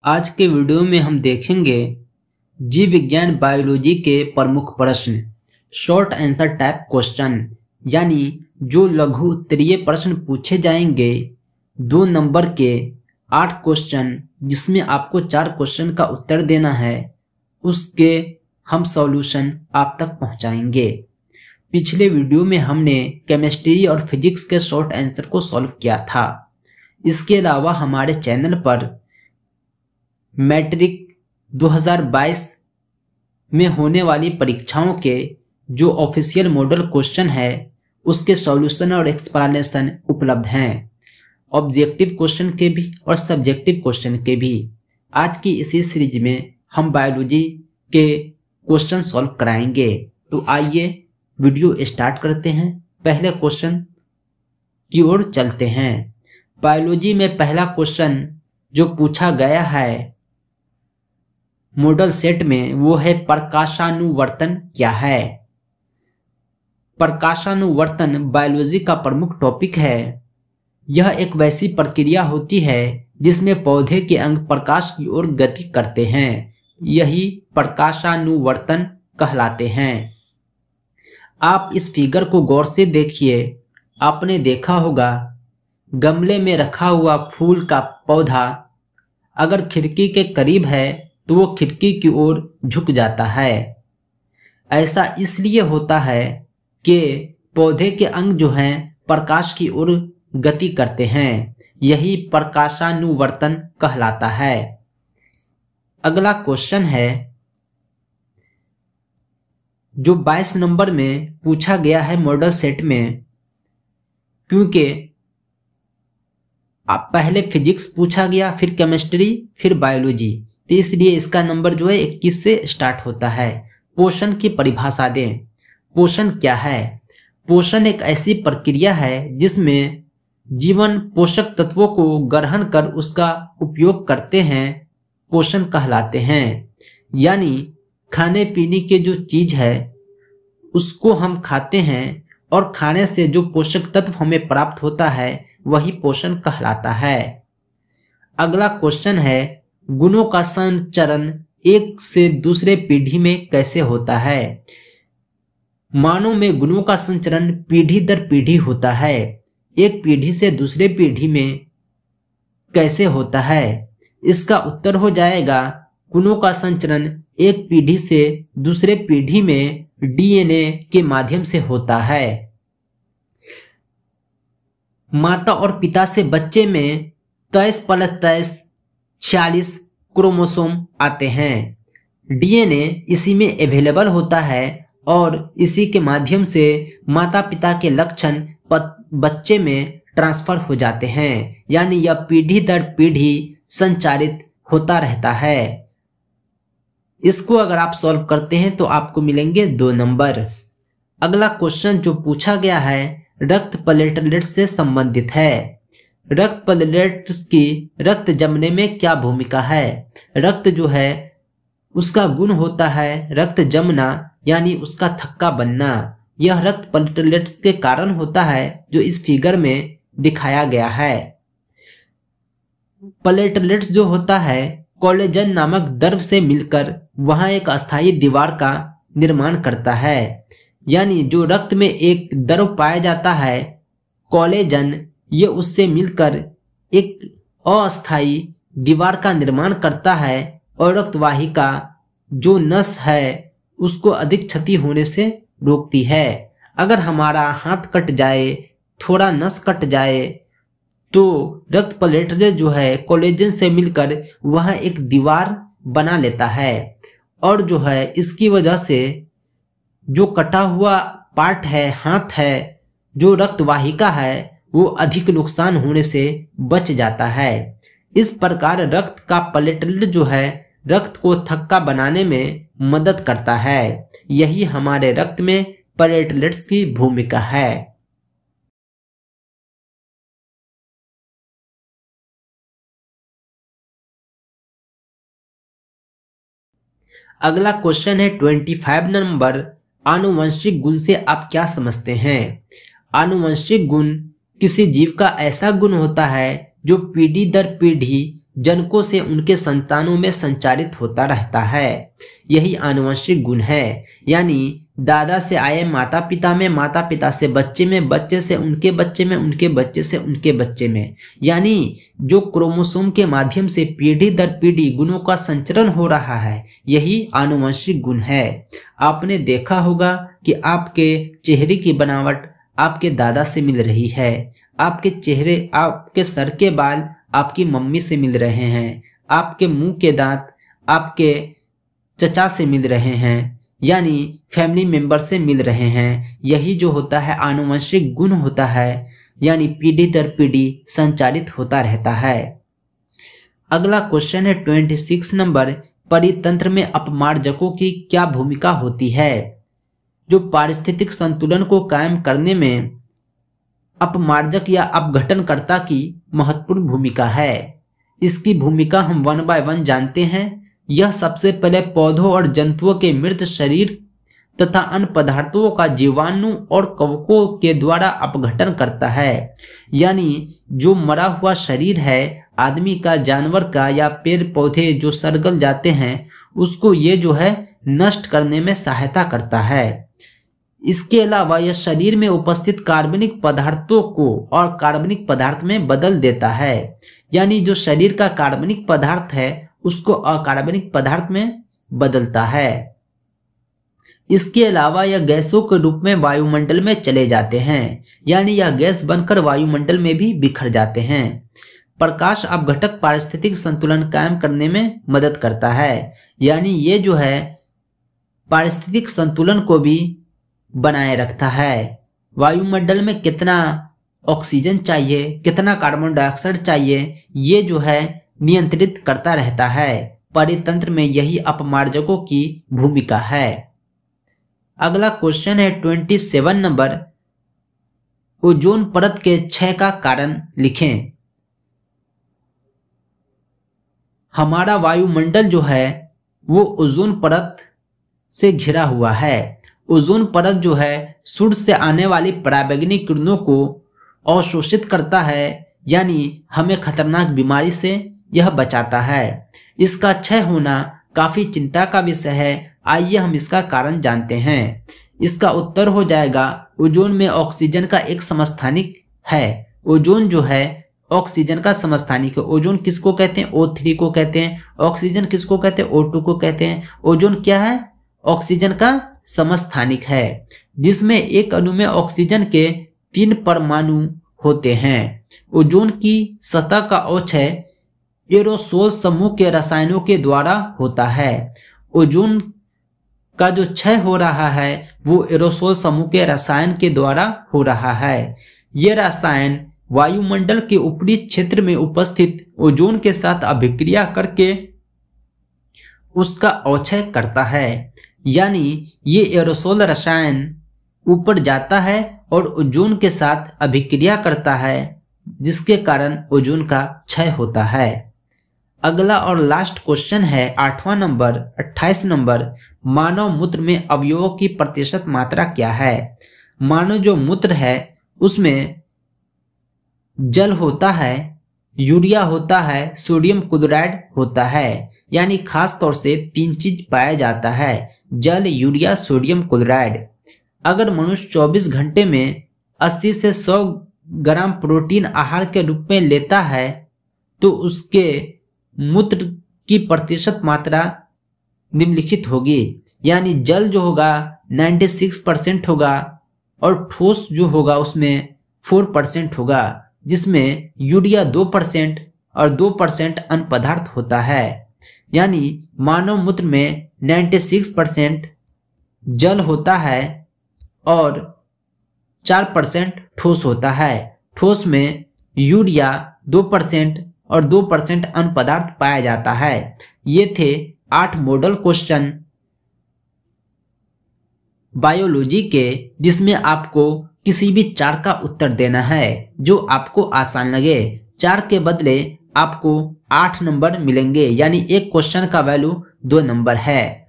आज के वीडियो में हम देखेंगे जीव विज्ञान बायोलॉजी के प्रमुख प्रश्न, शॉर्ट आंसर टाइप क्वेश्चन, यानी जो लघु उत्तरीय प्रश्न पूछे जाएंगे 2 नंबर के 8 क्वेश्चन, जिसमें आपको 4 क्वेश्चन का उत्तर देना है, उसके हम सॉल्यूशन आप तक पहुंचाएंगे। पिछले वीडियो में हमने केमिस्ट्री और फिजिक्स के शॉर्ट आंसर को सॉल्व किया था। इसके अलावा हमारे चैनल पर मैट्रिक 2022 में होने वाली परीक्षाओं के जो ऑफिशियल मॉडल क्वेश्चन है उसके सॉल्यूशन और एक्सप्लेनेशन उपलब्ध हैं, ऑब्जेक्टिव क्वेश्चन के भी और सब्जेक्टिव क्वेश्चन के भी। आज की इसी सीरीज में हम बायोलॉजी के क्वेश्चन सॉल्व कराएंगे। तो आइए वीडियो स्टार्ट करते हैं। पहले क्वेश्चन की ओर चलते हैं। बायोलॉजी में पहला क्वेश्चन जो पूछा गया है मॉडल सेट में, वो है प्रकाशानुवर्तन क्या है। प्रकाशानुवर्तन बायोलॉजी का प्रमुख टॉपिक है। यह एक वैसी प्रक्रिया होती है जिसमें पौधे के अंग प्रकाश की ओर गति करते हैं। यही प्रकाशानुवर्तन कहलाते हैं। आप इस फिगर को गौर से देखिए। आपने देखा होगा गमले में रखा हुआ फूल का पौधा अगर खिड़की के करीब है तो वो खिड़की की ओर झुक जाता है। ऐसा इसलिए होता है कि पौधे के अंग जो हैं प्रकाश की ओर गति करते हैं। यही प्रकाशानुवर्तन कहलाता है। अगला क्वेश्चन है जो 22 नंबर में पूछा गया है मॉडल सेट में, क्योंकि पहले फिजिक्स पूछा गया, फिर केमिस्ट्री, फिर बायोलॉजी, तो इसलिए इसका नंबर जो है 21 से स्टार्ट होता है। पोषण की परिभाषा दें। पोषण क्या है? पोषण एक ऐसी प्रक्रिया है जिसमें जीवन पोषक तत्वों को ग्रहण कर उसका उपयोग करते हैं, पोषण कहलाते हैं। यानी खाने पीने के जो चीज है उसको हम खाते हैं और खाने से जो पोषक तत्व हमें प्राप्त होता है वही पोषण कहलाता है। अगला क्वेश्चन है गुणों का संचरण एक से दूसरे पीढ़ी में कैसे होता है। मानव में गुणों का संचरण पीढ़ी दर पीढ़ी होता है। एक पीढ़ी से दूसरे पीढ़ी में कैसे होता है? इसका उत्तर हो जाएगा गुणों का संचरण एक पीढ़ी से दूसरे पीढ़ी में डीएनए के माध्यम से होता है। माता और पिता से बच्चे में 23+23 46 क्रोमोसोम आते हैं। डीएनए इसी में अवेलेबल होता है और इसी के माध्यम से माता पिता के लक्षण बच्चे में ट्रांसफर हो जाते हैं। यानी यह पीढ़ी दर पीढ़ी संचारित होता रहता है। इसको अगर आप सॉल्व करते हैं तो आपको मिलेंगे 2 नंबर। अगला क्वेश्चन जो पूछा गया है रक्त प्लेटलेट से संबंधित है। रक्त प्लेटलेट्स की रक्त जमने में क्या भूमिका है? रक्त जो है उसका गुण होता है रक्त जमना, यानी उसका थक्का बनना। यह रक्त प्लेटलेट्स के कारण होता है जो इस फिगर में दिखाया गया है। प्लेटलेट्स जो होता है कोलेजन नामक द्रव से मिलकर वहां एक अस्थायी दीवार का निर्माण करता है। यानी जो रक्त में एक द्रव पाया जाता है कोलेजन, ये उससे मिलकर एक अस्थायी दीवार का निर्माण करता है और रक्तवाहिका जो नस है उसको अधिक क्षति होने से रोकती है। अगर हमारा हाथ कट जाए, थोड़ा नस कट जाए, तो रक्त प्लेटलेट जो है कोलेजन से मिलकर वह एक दीवार बना लेता है और जो है इसकी वजह से जो कटा हुआ पार्ट है, हाथ है, जो रक्तवाहिका है, वो अधिक नुकसान होने से बच जाता है। इस प्रकार रक्त का प्लेटलेट जो है रक्त को थक्का बनाने में मदद करता है। यही हमारे रक्त में प्लेटलेट्स की भूमिका है। अगला क्वेश्चन है 25 नंबर। आनुवंशिक गुण से आप क्या समझते हैं? आनुवंशिक गुण किसी जीव का ऐसा गुण होता है जो पीढ़ी दर पीढ़ी जनकों से उनके संतानों में संचारित होता रहता है। यही आनुवंशिक गुण है। यानी दादा से आए माता पिता में, माता पिता से बच्चे में, बच्चे से उनके बच्चे में, उनके बच्चे से उनके बच्चे में। यानी जो क्रोमोसोम के माध्यम से पीढ़ी दर पीढ़ी गुणों का संचरण हो रहा है, यही आनुवंशिक गुण है। आपने देखा होगा कि आपके चेहरे की बनावट आपके दादा से मिल रही है, आपके चेहरे, आपके सर के बाल आपकी मम्मी से मिल रहे हैं, आपके मुंह के दांत आपके चचा से मिल रहे हैं, यानी फैमिली मेंबर से मिल रहे हैं। यही जो होता है आनुवंशिक गुण होता है, यानी पीढ़ी दर पीढ़ी संचारित होता रहता है। अगला क्वेश्चन है 26 नंबर, परितंत्र में अपमार्जकों की क्या भूमिका होती है? जो पारिस्थितिक संतुलन को कायम करने में अपमार्जक या अपघटनकर्ता की महत्वपूर्ण भूमिका है। इसकी भूमिका हम 1 बाय 1 जानते हैं। यह सबसे पहले पौधों और जंतुओं के मृत शरीर तथा अन्य पदार्थों का जीवाणु और कवकों के द्वारा अपघटन करता है। यानी जो मरा हुआ शरीर है आदमी का, जानवर का या पेड़ पौधे जो सड़गल जाते हैं, उसको ये जो है नष्ट करने में सहायता करता है। इसके अलावा यह शरीर में उपस्थित कार्बनिक पदार्थों को और कार्बनिक पदार्थ में बदल देता है। यानी जो शरीर का कार्बनिक पदार्थ है उसको अकार्बनिक पदार्थ में बदलता है। इसके अलावा यह गैसों के रूप में वायुमंडल में चले जाते हैं, यानी यह गैस बनकर वायुमंडल में भी बिखर जाते हैं। प्रकाश अपघटक पारिस्थितिक संतुलन कायम करने में मदद करता है। यानी ये जो है पारिस्थितिक संतुलन को भी बनाए रखता है। वायुमंडल में कितना ऑक्सीजन चाहिए, कितना कार्बन डाइऑक्साइड चाहिए, ये जो है नियंत्रित करता रहता है। परितंत्र में यही अपमार्जकों की भूमिका है। अगला क्वेश्चन है 27 नंबर, ओजोन परत के क्षय का कारण लिखें। हमारा वायुमंडल जो है वो ओजोन परत से घिरा हुआ है। ओजोन परत जो है सूर्य से आने वाली पराबैंगनी किरणों को अवशोषित करता है, यानी हमें खतरनाक बीमारी से यह बचाता है। इसका क्षय होना काफी चिंता का विषय है। आइए हम इसका कारण जानते हैं। इसका उत्तर हो जाएगा ओजोन में ऑक्सीजन का एक समस्थानिक है। ओजोन जो है ऑक्सीजन का समस्थानिक है। ओजोन किसको कहते हैं? O3 को कहते हैं। ऑक्सीजन किसको कहते हैं? O2 को कहते हैं। ओजोन क्या है? ऑक्सीजन का समस्थानिक है, जिसमें एक अणु में ऑक्सीजन के 3 परमाणु होते हैं। ओजोन की सतह का अवक्षय एरोसोल समूह के रसायनों के द्वारा होता है। ओजोन का जो क्षय हो रहा है वो एरोसोल समूह के रसायन के द्वारा हो रहा है। ये रसायन वायुमंडल के ऊपरी क्षेत्र में उपस्थित ओजोन के साथ अभिक्रिया करके उसका अवक्षय करता है। यानी ये एरोसोल रसायन ऊपर जाता है और ओजोन के साथ अभिक्रिया करता है, जिसके कारण ओजोन का क्षय होता है। अगला और लास्ट क्वेश्चन है 8वां नंबर 28 नंबर, मानव मूत्र में अवयवों की प्रतिशत मात्रा क्या है? मानव जो मूत्र है उसमें जल होता है, यूरिया होता है, सोडियम क्लोराइड होता है। यानी खास तौर से 3 चीज पाया जाता है, जल, यूरिया, सोडियम क्लोराइड। अगर मनुष्य 24 घंटे में 80 से 100 ग्राम प्रोटीन आहार के रूप में लेता है तो उसके मूत्र की प्रतिशत मात्रा निम्नलिखित होगी। यानी जल जो होगा 96% होगा और ठोस जो होगा उसमें 4% होगा, जिसमें यूरिया 2% और 2% अन्य पदार्थ होता है। यानी मानव मूत्र में 96% जल होता है और 4% ठोस होता है। ठोस में यूरिया 2% और 2% अन्य पदार्थ पाया जाता है। ये थे 8 मॉडल क्वेश्चन बायोलॉजी के, जिसमें आपको किसी भी 4 का उत्तर देना है जो आपको आसान लगे। 4 के बदले आपको 8 नंबर मिलेंगे, यानी एक क्वेश्चन का वैल्यू 2 नंबर है।